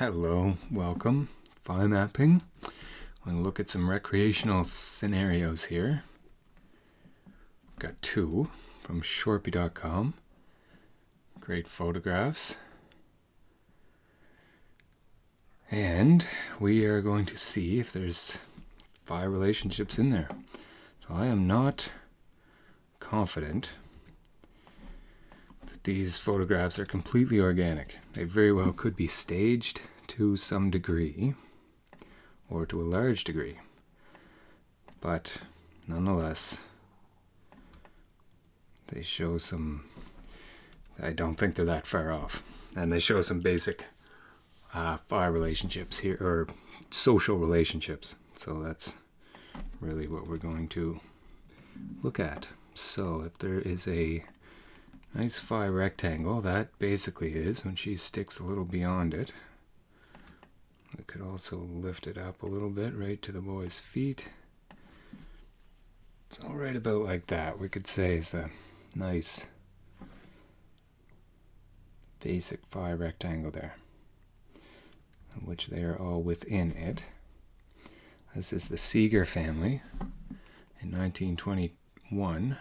Hello, welcome. Phi mapping. I'm going to look at some recreational scenarios here. Got two from Shorpy.com. Great photographs. And we are going to see if there's phi relationships in there. So I am not confident that these photographs are completely organic. They very well could be staged to some degree, or to a large degree. But nonetheless, they show some, I don't think they're that far off. And they show some basic phi relationships here, or social relationships. So that's really what we're going to look at. So if there is a nice phi rectangle, that basically is when she sticks a little beyond it. We could also lift it up a little bit right to the boy's feet. It's all right about like that. We could say it's a nice basic phi rectangle there, which they are all within it. This is the Seeger family in 1921,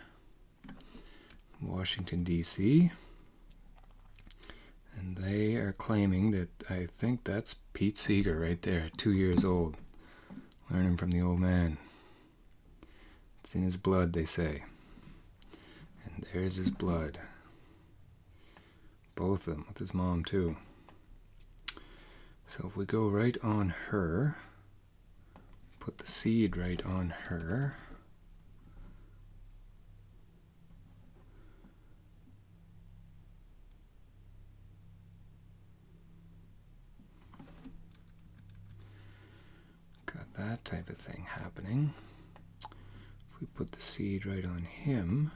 Washington, D.C. And they are claiming that, I think that's Pete Seeger right there, 2 years old, learning from the old man. It's in his blood, they say. And there's his blood. Both of them, with his mom too. So if we go right on her, put the seed right on her, got that type of thing happening. If we put the seed right on him,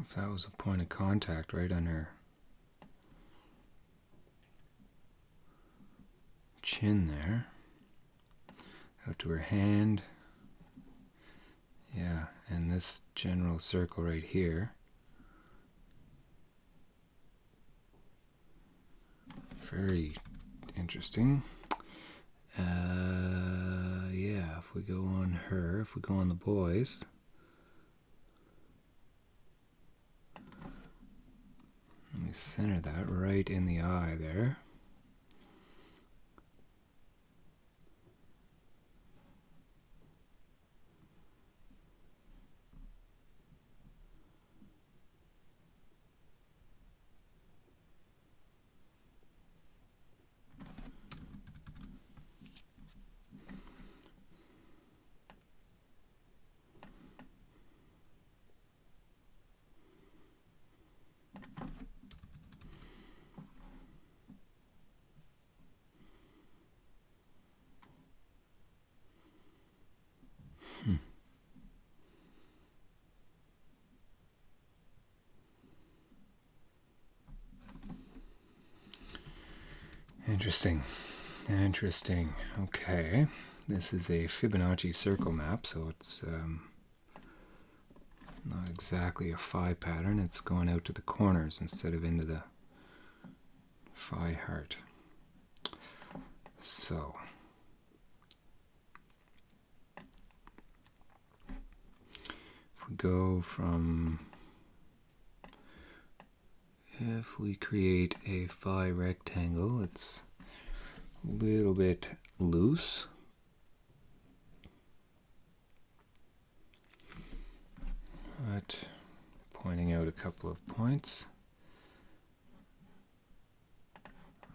if that was a point of contact right on her chin there, out to her hand, yeah, and this general circle right here. Very interesting. Yeah, if we go on her, if we go on the boys, let me center that right in the eye there. Interesting. Okay, this is a Fibonacci circle map, so it's not exactly a phi pattern. It's going out to the corners instead of into the phi heart. So if we go from, if we create a phi rectangle, it's a little bit loose. But pointing out a couple of points.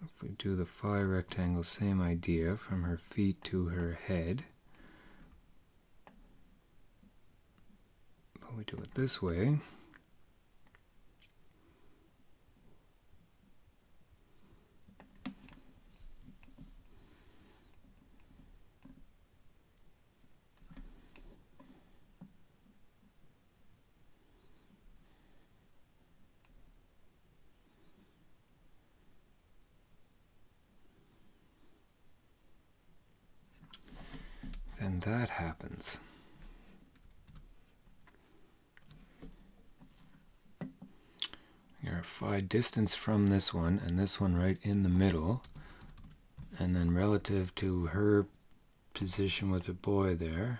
If we do the phi rectangle, same idea, from her feet to her head. we do it this way. Then that happens. You're phi distance from this one, and this one right in the middle. And then relative to her position with the boy there,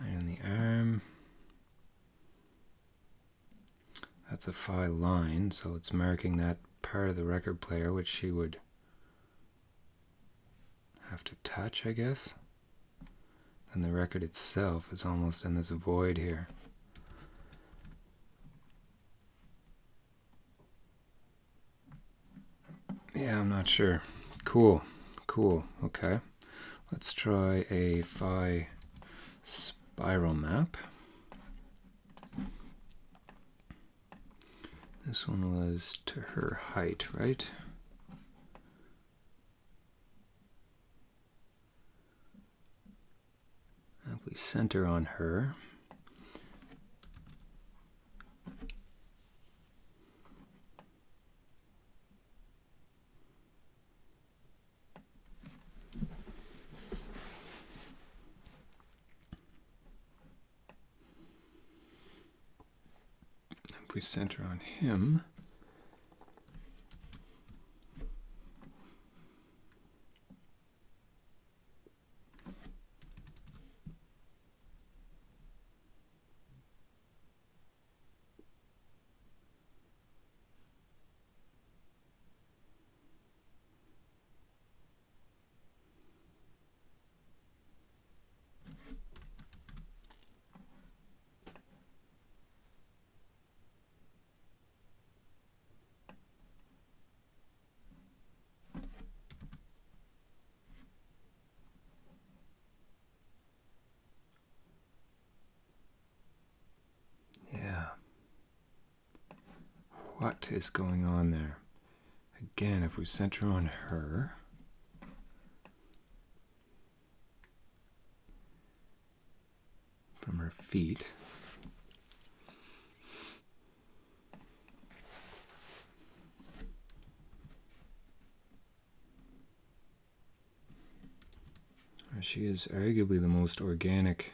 right on the arm, that's a phi line, so it's marking that part of the record player which she would have to touch, I guess. And the record itself is almost in this void here. Yeah, I'm not sure. Cool, cool, okay. Let's try a phi spiral map. This one was to her height, right? If we center on her, if we center on him, what is going on there? Again, if we center on her, from her feet, she is arguably the most organic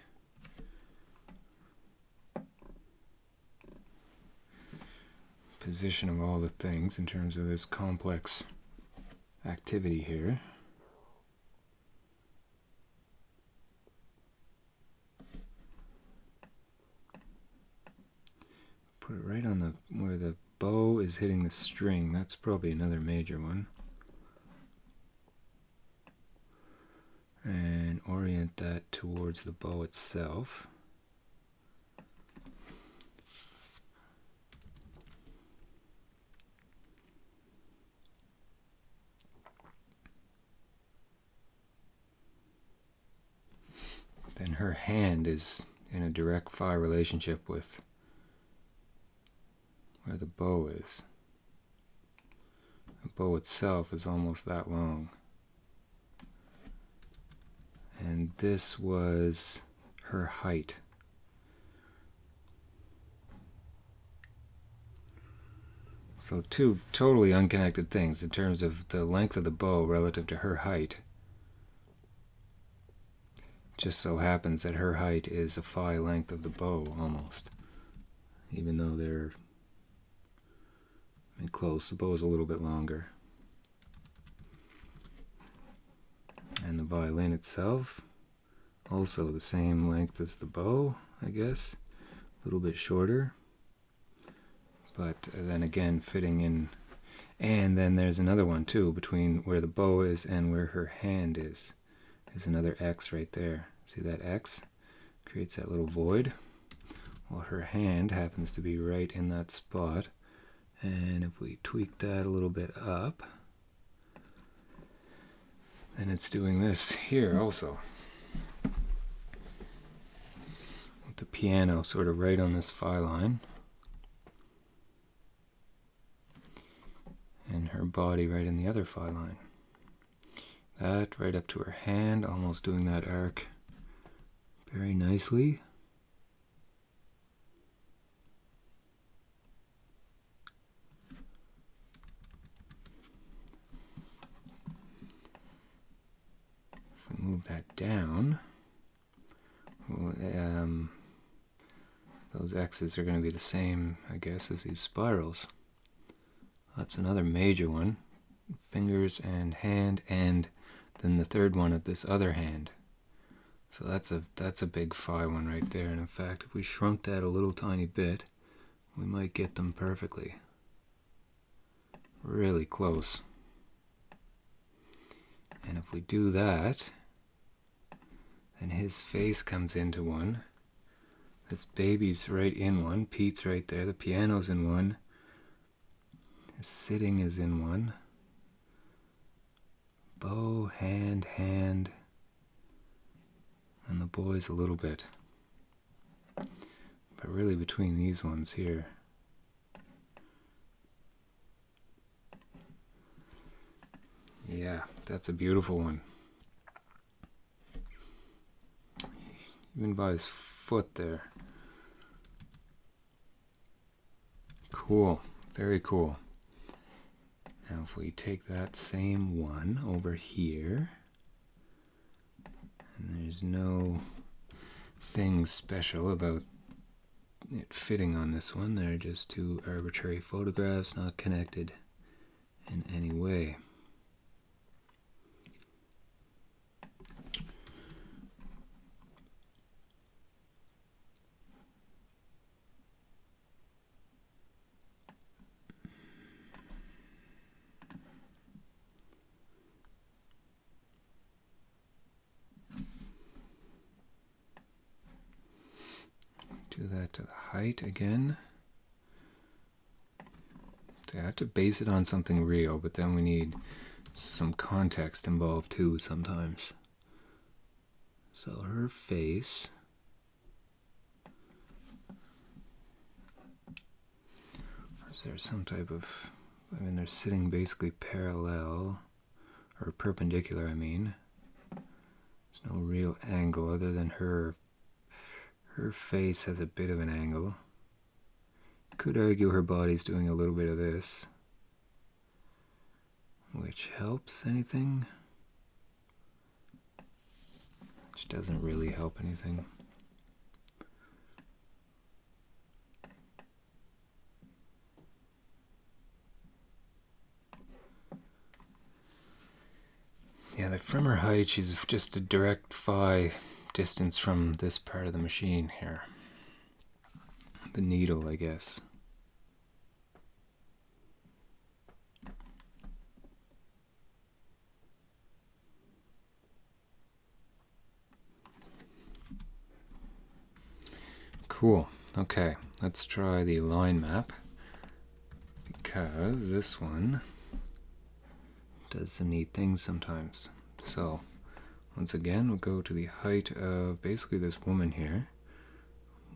position of all the things in terms of this complex activity here. Put it right on the where the bow is hitting the string. That's probably another major one. And orient that towards the bow itself. Then her hand is in a direct phi relationship with where the bow is. The bow itself is almost that long. And this was her height. So two totally unconnected things in terms of the length of the bow relative to her height. Just so happens that her height is a phi length of the bow almost. Even though they're close, the bow is a little bit longer. And the violin itself, also the same length as the bow, I guess. A little bit shorter. But then again, fitting in. And then there's another one too, between where the bow is and where her hand is. There's another X right there. See that X? Creates that little void. Well, her hand happens to be right in that spot. And if we tweak that a little bit up, then it's doing this here also. the piano sort of right on this phi line. And her body right in the other phi line. That right up to her hand, almost doing that arc very nicely. If we move that down, those X's are going to be the same, I guess, as these spirals. That's another major one. Fingers and hand, and then the third one at this other hand. So that's a big phi one right there. And in fact, if we shrunk that a little tiny bit, we might get them perfectly. Really close. And if we do that, then his face comes into one. This baby's right in one. Pete's right there. The piano's in one. His sitting is in one. Bow, hand, and the boys a little bit. But really between these ones here. Yeah, that's a beautiful one. Even by his foot there. Cool, very cool. Now if we take that same one over here, and there's no thing special about it fitting on this one, they're just two arbitrary photographs not connected in any way. Do that to the height again. So I have to base it on something real, but then we need some context involved too sometimes. So her face. Is there some type of, I mean, they're sitting basically parallel, or perpendicular, I mean. There's no real angle other than her face has a bit of an angle. Could argue her body's doing a little bit of this, which helps anything, which doesn't really help anything. Yeah, from her height, she's just a direct phi distance from this part of the machine here. The needle, I guess. Cool. Okay, let's try the line map, because this one does some neat things sometimes. So, once again, we'll go to the height of basically this woman here,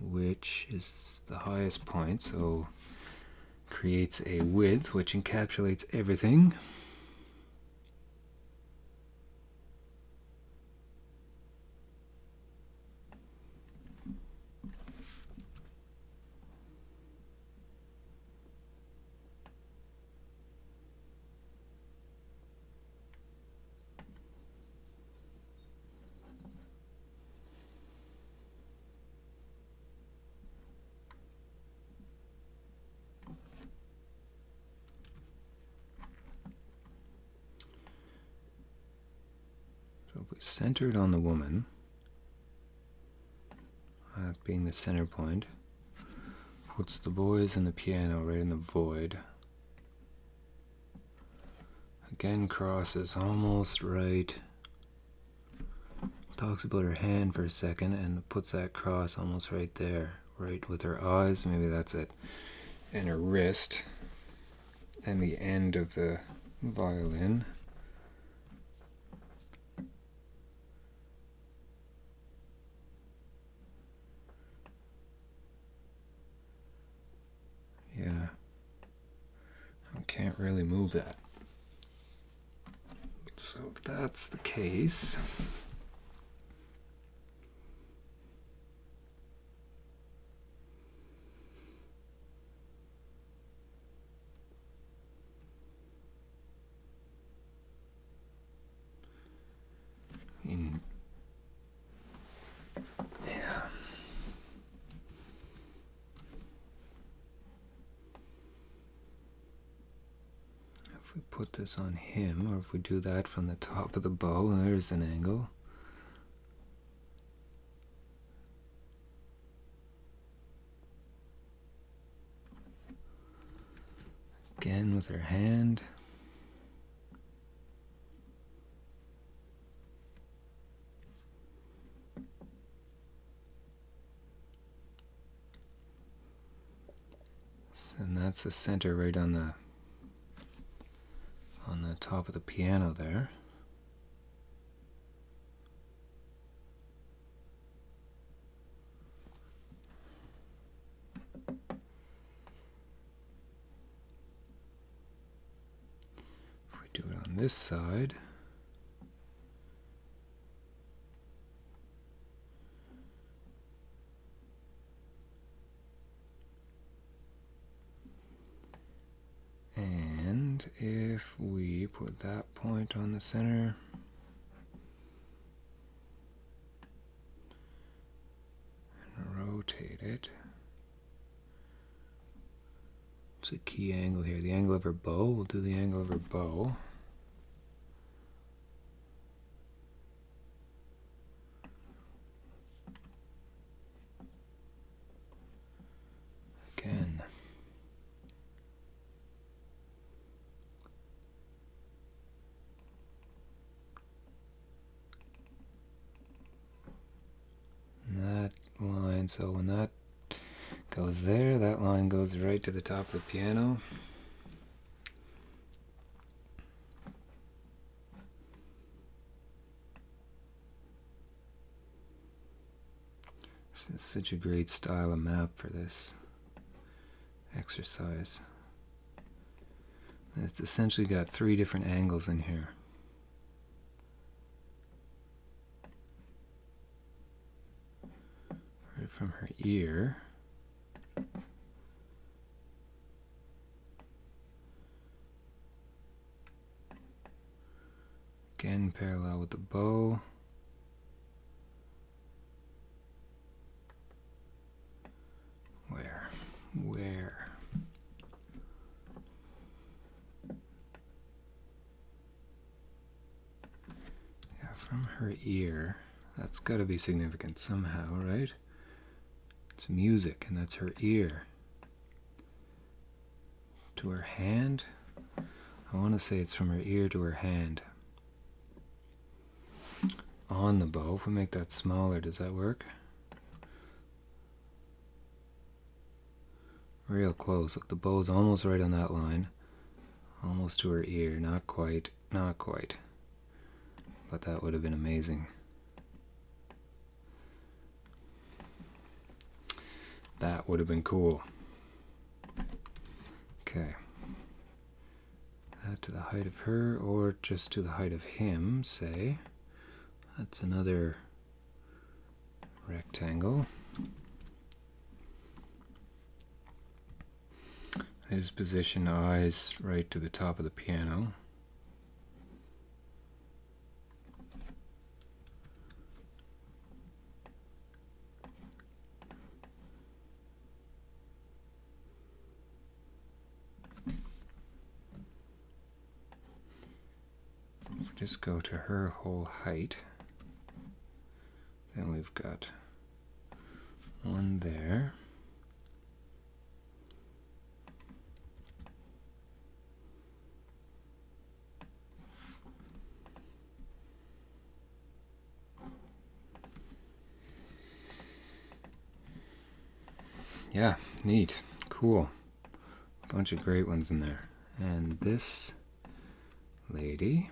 which is the highest point, so creates a width which encapsulates everything. So if we center it on the woman, that being the center point, puts the boys and the piano right in the void. Again, crosses almost right. Talks about her hand for a second and puts that cross almost right there, right with her eyes. Maybe that's it. And her wrist and the end of the violin. remove that. So if that's the case, yeah. If we put this on him, or if we do that from the top of the bow, there's an angle. Again with her hand. And that's the center right on the top of the piano there. If we do it on this side, and if we put that point on the center, and rotate it, it's a key angle here. The angle of her bow, we'll do the angle of her bow. Again. That line, so when that goes there, that line goes right to the top of the piano. This is such a great style of map for this exercise. It's essentially got 3 different angles in here. Right from her ear. Again, parallel with the bow. Where? Yeah, from her ear. That's got to be significant somehow, right? It's music, and that's her ear. To her hand? I want to say it's from her ear to her hand. On the bow, if we make that smaller, does that work? Real close. Look, the bow's almost right on that line. Almost to her ear. Not quite. Not quite. But that would have been amazing. That would have been cool. Okay. That to the height of her, or just to the height of him, say. That's another rectangle. His position, eyes right to the top of the piano. If we just go to her whole height, then we've got one there. Yeah, neat, cool. Bunch of great ones in there. And this lady,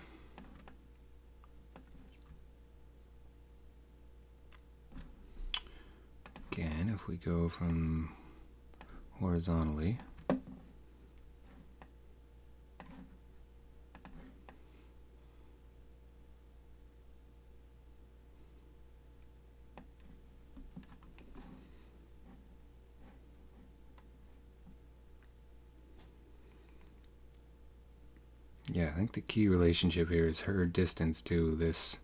again, if we go from horizontally, Yeah, I think the key relationship here is her distance to this,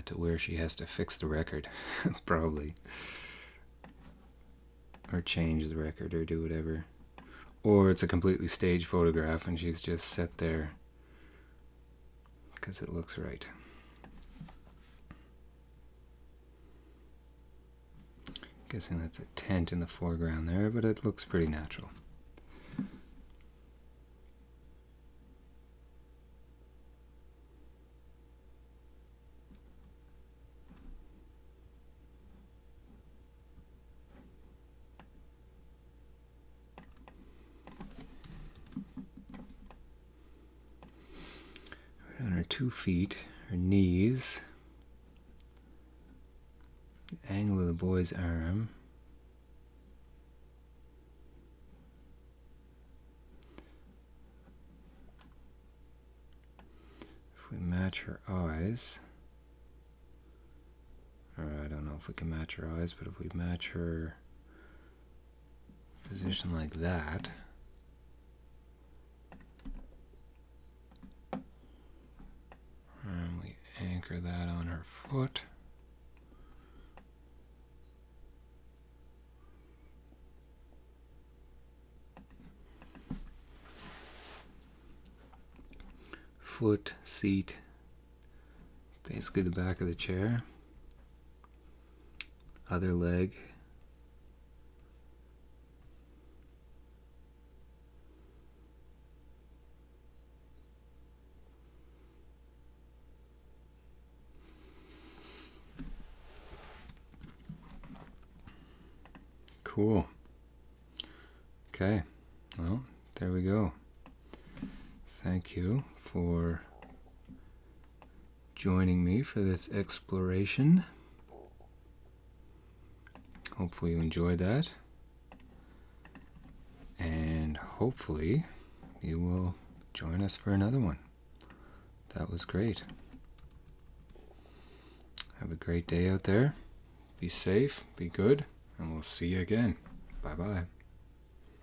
to where she has to fix the record, probably. Or change the record or do whatever. Or it's a completely staged photograph and she's just set there because it looks right. Guessing that's a tent in the foreground there, but it looks pretty natural. On her 2 feet, her knees, the angle of the boy's arm. If we match her eyes, or I don't know if we can match her eyes, but if we match her position like that, and we anchor that on her foot, foot, seat, basically the back of the chair, other leg, cool. Okay, well, there we go. Thank you for joining me for this exploration. Hopefully you enjoyed that. And hopefully you will join us for another one. That was great. Have a great day out there. Be safe, be good, and we'll see you again. Bye-bye.